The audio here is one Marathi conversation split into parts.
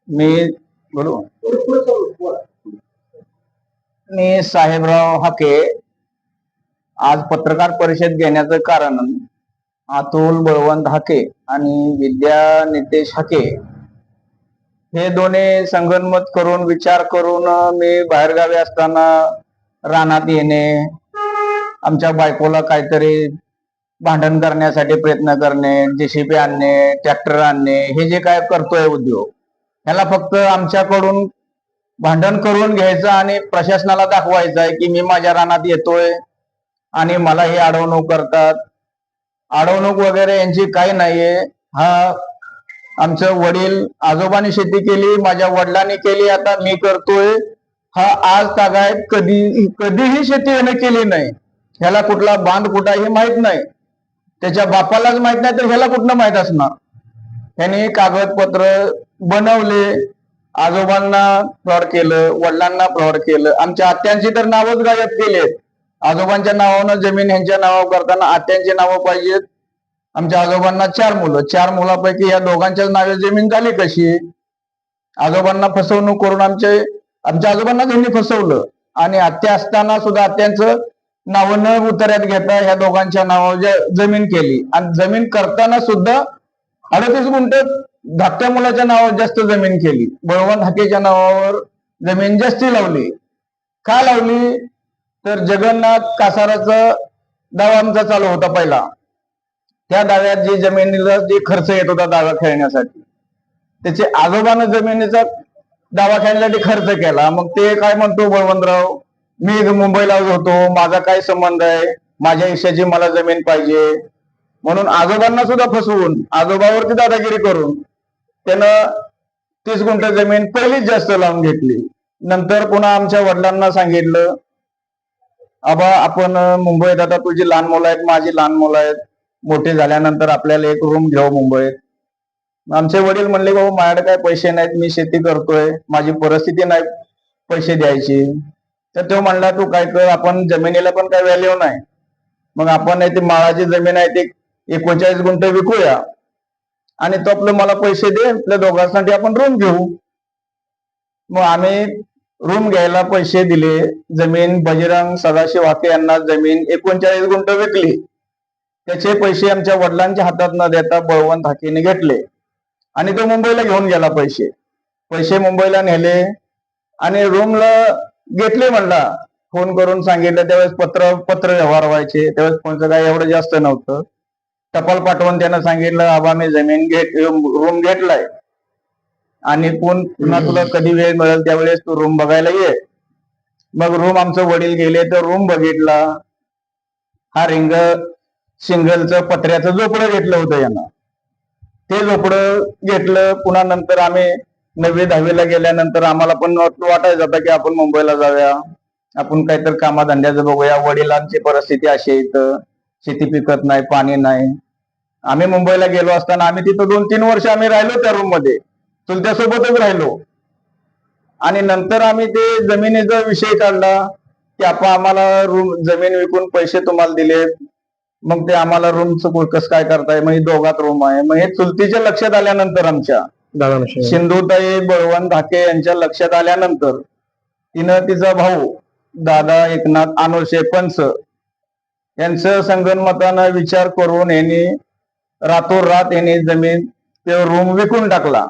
मी बोलू मी साहेबराव हाके आज पत्रकार परिषद घेण्याचं कारण अतुल बळवंत हाके आणि विद्या नितेश हाके हे दोन्ही संगनमत करून विचार करून मी बाहेरगावी असताना रानात येणे, आमच्या बायकोला काहीतरी भांडण करण्यासाठी प्रयत्न करणे, जेसीबी आणणे, ट्रॅक्टर आणणे, हे जे काय करतोय उद्योग, ह्याला फक्त आमच्याकडून भांडण करून घ्यायचं आणि प्रशासनाला दाखवायचं आहे की मी माझ्या रानात येतोय आणि मला हे अडवणूक करतात. अडवणूक वगैरे यांची काही नाहीये. हा आमचं वडील आजोबांनी शेती केली, माझ्या वडिलांनी केली, आता मी करतोय. हा आज तागायत कधीही शेती याने केली नाही. ह्याला कुठला बांध कुठा हे माहित नाही, त्याच्या बापालाच माहित नाही तर ह्याला कुठनं माहित असणार. ह्याने कागदपत्र बनवले, आजोबांना फ्रॉड केलं, वडिलांना फ्रॉड केलं, आमच्या आत्यांची तर नावच गायब केलेत. आजोबांच्या नावानं जमीन ह्यांच्या नावावर करताना आत्यांची नावं पाहिजेत. आमच्या आजोबांना 4 मुलं, 4 मुलापैकी या दोघांच्याच नावे जमीन झाली कशी? आजोबांना फसवणूक करून आमच्या आजोबांना त्यांनी फसवलं आणि आत्या असताना सुद्धा आत्यांचं नाव न उतऱ्यात घेता ह्या दोघांच्या नावावर जमीन केली आणि जमीन करताना सुद्धा 38 गुंठ धाकट्या मुलाच्या नावावर जास्त जमीन केली. बळवंत हाकेच्या नावावर जमीन जास्ती लावली. का लावली? तर जगन्नाथ कासाराचा दावा आमचा चालू होता पहिला. त्या दाव्यात जी जमिनीला जे खर्च येत होता दावा खेळण्यासाठी, त्याचे आजोबानं जमिनीचा दावा खेळण्यासाठी खर्च केला. मग ते काय म्हणतो बळवंतराव, मी मुंबईला होतो, माझा काय संबंध आहे, माझ्या हिश्श्याची मला जमीन पाहिजे म्हणून आजोबांना सुद्धा फसवून आजोबावरती दादागिरी करून त्यानं 30 गुंठ जमीन पहिलीच जास्त लावून घेतली. नंतर पुन्हा आमच्या वडिलांना सांगितलं, आबा आपण मुंबईत, आता तुझी लहान मुलं आहेत, माझी लहान मुलं आहेत, मोठे झाल्यानंतर आपल्याला एक रूम घेऊ मुंबईत. आमचे वडील म्हणले, बाबा माझ्याकडे काय पैसे नाहीत, मी शेती करतोय, माझी परिस्थिती नाही पैसे द्यायची. तर तो म्हणला, तू काय कर, आपण जमिनीला पण काय व्हॅल्यू नाही, मग आपण ती माळाची जमीन आहे ती 39 गुंठ विकूया आणि तो आपलं मला पैसे दे, आपल्या दोघांसाठी आपण रूम घेऊ. मग आम्ही रूम घ्यायला पैसे दिले. जमीन बजरंग सदाशिव हाके यांना जमीन 39 गुंठ विकली. त्याचे पैसे आमच्या वडिलांच्या हातात न देता बळवंत हाकेने घेतले आणि तो मुंबईला घेऊन गेला. पैसे मुंबईला नेले आणि रूमला घेतले. म्हणला फोन करून सांगितलं, त्यावेळेस पत्र व्यवहार व्हायचे, त्यावेळेस फोनचं काय एवढं जास्त नव्हतं. टपाल पाठवून त्यानं सांगितलं, आबा मी रूम घेतलाय आणि पुन्हा तुला कधी वेळ मिळेल त्यावेळेस तू रूम बघायला ये. मग रूम आमचं वडील गेले तर रूम बघितला. हा सिंगलचं पत्र्याचं झोपडं घेतलं होतं यानं. ते झोपडं घेतलं. पुन्हा नंतर आम्ही 9वी 10वीला गेल्यानंतर आम्हाला पण वाटायचं होतं की आपण मुंबईला जाऊया, आपण काहीतरी कामाधंद्याचं बघूया. वडिलांची परिस्थिती अशी आहे, इथं शेती पिकत नाही, पाणी नाही. आम्ही मुंबईला गेलो असताना आम्ही तिथं 2-3 वर्ष आम्ही राहिलो त्या रूम मध्ये, चुलत्यासोबतच राहिलो. आणि नंतर आम्ही ते जमिनीचा विषय काढला की आपण आम्हाला रूम जमीन विकून पैसे तुम्हाला दिले, मग ते आम्हाला रूमचं कसं काय करताय, मग दोघात रूम आहे. मग हे चुलतीच्या लक्षात आल्यानंतर, आमच्या सिंधुताई बळवंत हाके यांच्या लक्षात आल्यानंतर तिनं तिचा भाऊ दादा एकनाथ अनोशे पंच यांचं संगनमतानं विचार करून यांनी रातोरात यांनी जमीन ते रूम विकून टाकला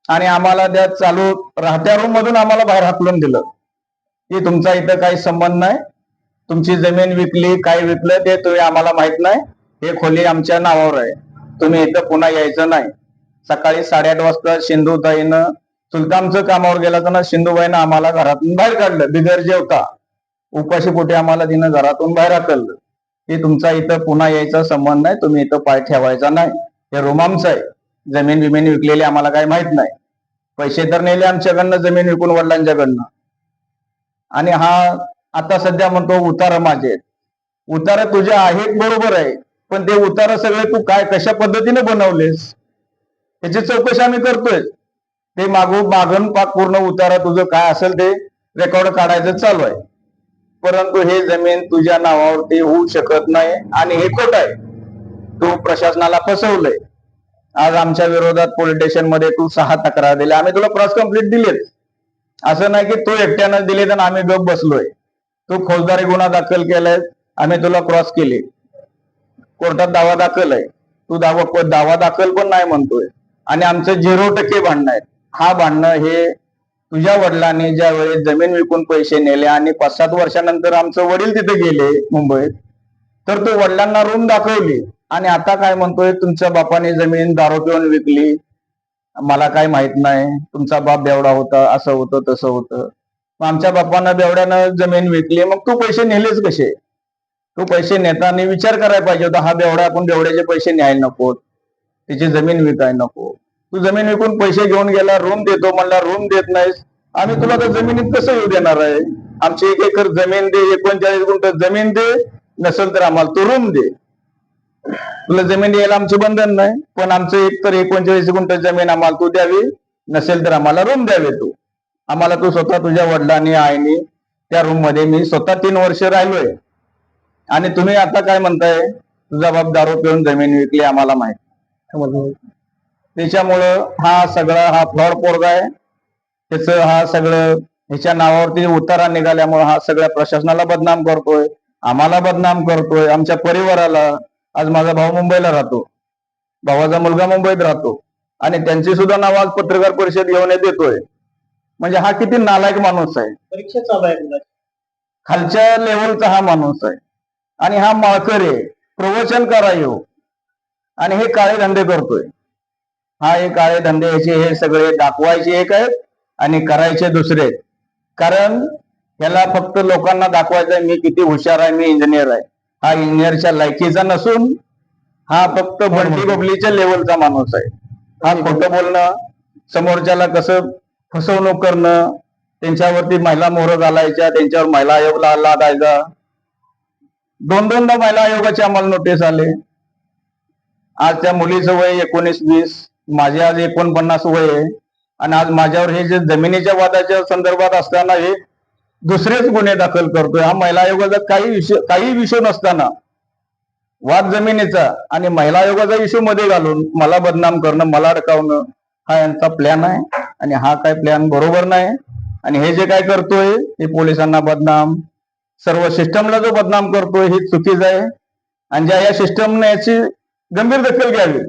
आणि आम्हाला त्या चालू राहत्या रूम मधून आम्हाला बाहेर हाकलून दिलं की तुमचा इथं काही संबंध नाही, तुमची जमीन विकली, काय विकलं ते तुम्ही आम्हाला माहित नाही, हे खोली आमच्या नावावर आहे, तुम्ही इथं पुन्हा यायचं नाही. सकाळी 8:30 वाजता सिंधुताईनं, चुलता आमचं कामावर गेला तर सिंधुबाईनं आम्हाला घरातून बाहेर काढलं. बिगर जेवता उपाशी पोटी आम्हाला तिनं घरातून बाहेर हाकललं की तुमचा इथं पुन्हा यायचा संबंध नाही, तुम्ही इथं पाय ठेवायचा नाही, हे रूम आमचं आहे, जमीन बिमीन विकलेली आम्हाला काही माहित नाही. पैसे तर नेले आमच्याकडनं जमीन विकून वडिलांच्याकडनं. आणि हा आता सध्या म्हणतो उतारा माझे, उतारा तुझे आहेत बरोबर आहे, पण ते उतारा सगळे तू काय कशा पद्धतीने बनवलेस त्याची चौकशी आम्ही करतोय. ते मागून पाक पूर्ण उतारा तुझं काय असेल ते रेकॉर्ड काढायचं चालू आहे. परंतु हे जमीन तुझ्या नावावरती होऊ शकत नाही आणि हे खोट आहे. तू प्रशासनाला फसवलंय. आज आमच्या विरोधात पोलीस स्टेशन मध्ये तू 6 तक्रार दिल्या, आम्ही तुला क्रॉस कंप्लीट दिलेत. असं नाही की तू एकट्यानं दिले तर आम्ही गप बसलोय. तू फौजदारी गुन्हा दाखल केलाय, आम्ही तुला क्रॉस केले, कोर्टात दावा दाखल आहे, तू दावा दाखल पण नाही म्हणतोय. आणि आमचं 0% भांडणं आहे. हा भांडणं हे तुझ्या वडिलांनी ज्या वेळेस जमीन विकून पैसे नेले आणि 5-7 वर्षानंतर आमचं वडील तिथे गेले मुंबईत, तर तो वडिलांना रूम दाखवली आणि आता काय म्हणतोय, तुमच्या बापाने जमीन दारू पिऊन विकली, मला काय माहित नाही, तुमचा बाप बेवडा होता, असं होतं तसं होतं. मग आमच्या बापानं बेवड्यानं जमीन विकली, मग तू पैसे नेलेच कसे? तू पैसे नेताना विचार करायला पाहिजे होता, हा बेवडा, आपण बेवड्याचे पैसे न्यायला नको, त्याची जमीन विकायला नको. तू जमीन विकून पैसे घेऊन गेला, रूम देतो म्हणला, रूम देत नाहीस, आम्ही तुला तर जमिनीत कसं येऊ देणार आहे? आमची 1 एकर जमीन दे, 39 गुंठ जमीन दे, नसेल तर आम्हाला तू रूम दे. तुला जमीन द्यायला आमचं बंधन नाही, पण आमचं 39 गुंठ जमीन आम्हाला तू द्यावी, नसेल तर आम्हाला रूम द्यावे. तू आम्हाला तू स्वतः तुझ्या वडिलांनी आईनी त्या रूम मध्ये मी स्वतः 3 वर्ष राहिलोय आणि तुम्ही आता काय म्हणताय, तुझा बाप दारू पिऊन जमीन विकली, आम्हाला माहित. त्याच्यामुळं हा सगळा हा फ्रॉड पोरगा आहे. त्याचं हा सगळं ह्याच्या नावावरती उतारा निघाल्यामुळे हा सगळ्या प्रशासनाला बदनाम करतोय, आम्हाला बदनाम करतोय, आमच्या परिवाराला. आज माझा भाऊ मुंबईला राहतो, भावाचा मुलगा मुंबईत राहतो आणि त्यांची सुद्धा नाव आज पत्रकार परिषद घेऊन देतोय. म्हणजे हा किती नालायक माणूस आहे. परीक्षा चालू आहे, खालच्या लेवलचा हा माणूस आहे. आणि हा माळकरी प्रवचनकार आहे आणि हे काळे धंदे करतोय. हा हे काळे धंदे याचे हे सगळे दाखवायचे एक आहेत आणि करायचे दुसरे. कारण याला फक्त लोकांना दाखवायचं आहे मी किती हुशार आहे, मी इंजिनियर आहे. हा इंजिनियरच्या लायकीचा नसून हा फक्त बंटी बबलीच्या लेवलचा माणूस आहे. हा खोटं बोलणं, समोरच्याला कसं फसवणूक करणं, त्यांच्यावरती महिला मोहर घालायच्या, त्यांच्यावर महिला आयोगला लादायचा. 2-2दा महिला आयोगाचे आम्हाला नोटीस आले. आज त्या मुलीचं वय 19-20, माझे आज 49 वय आहे आणि आज माझ्यावर हे जे जमिनीच्या वादाच्या संदर्भात असताना हे दुसरेच गुन्हे दाखल करतोय. हा महिला आयोगाचा काही विषय नसताना वाद जमिनीचा आणि महिला आयोगाचा इश्यू मध्ये घालून मला बदनाम करणं, मला अडकावणं हा यांचा प्लॅन आहे आणि हा काय प्लॅन बरोबर नाही. आणि हे जे काय करतोय हे पोलिसांना बदनाम, सर्व सिस्टमला जो बदनाम करतोय हे चुकीचं आहे. आणि ज्या या सिस्टमने याची गंभीर दखल घ्यावी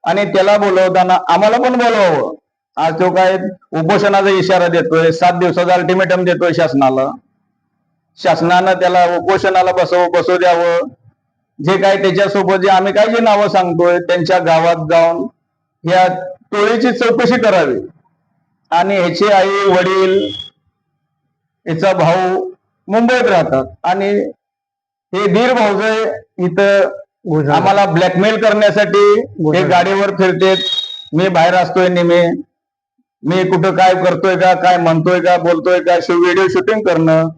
आणि त्याला बोलवताना आम्हाला पण बोलवावं. आज तो काय उपोषणाचा इशारा देतोय, 7 दिवसाचा अल्टिमेटम देतोय शासनाला. शासनानं त्याला उपोषणाला बसू द्यावं. जे काय त्याच्यासोबत जे आम्ही काय जे नावं सांगतोय त्यांच्या गावात जाऊन या टोळीची चौकशी करावी आणि ह्याचे आई वडील, याचा भाऊ मुंबईत राहतात आणि हे धीर भाऊजे इथं आम्हाला ब्लॅकमेल करण्यासाठी हे गाडीवर फिरतेत. मी बाहेर असतोय नेहमी, मी कुठं काय करतोय का, काय म्हणतोय का, बोलतोय का, व्हिडिओ शूटिंग करणं,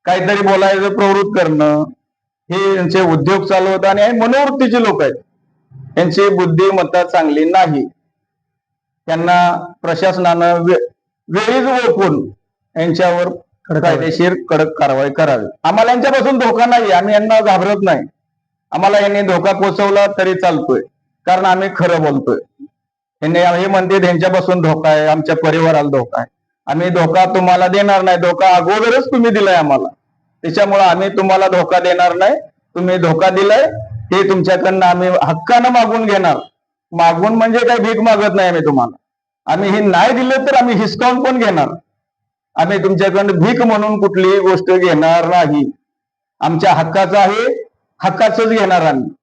काहीतरी बोलायचं प्रवृत्त करणं, हे यांचे उद्योग चालवत आणि हे मनोवृत्तीचे लोक आहेत. यांची बुद्धिमत्ता चांगली नाही. त्यांना प्रशासनानं वेळीच ओळखून यांच्यावर कायदेशीर कडक कारवाई करावी. आम्हाला यांच्यापासून धोका नाही, आम्ही यांना घाबरत नाही. आम्हाला यांनी धोका पोचवला तरी चालतोय, कारण आम्ही खरं बोलतोय. हे म्हणते त्यांच्यापासून धोका आहे, आमच्या परिवाराला धोका आहे. आम्ही धोका तुम्हाला देणार नाही, धोका अगोदरच तुम्ही दिलाय आम्हाला, त्याच्यामुळे आम्ही तुम्हाला धोका देणार नाही. तुम्ही धोका दिलाय हे तुमच्याकडनं आम्ही हक्कानं मागून घेणार. मागून म्हणजे काही भीक मागत नाही आम्ही तुम्हाला. आम्ही हे नाही दिलं तर आम्ही हिसकावून पण घेणार. आम्ही तुमच्याकडनं भीक म्हणून कुठलीही गोष्ट घेणार नाही. आमच्या हक्काचं आहे, हक्काचंच घेणार आम्ही.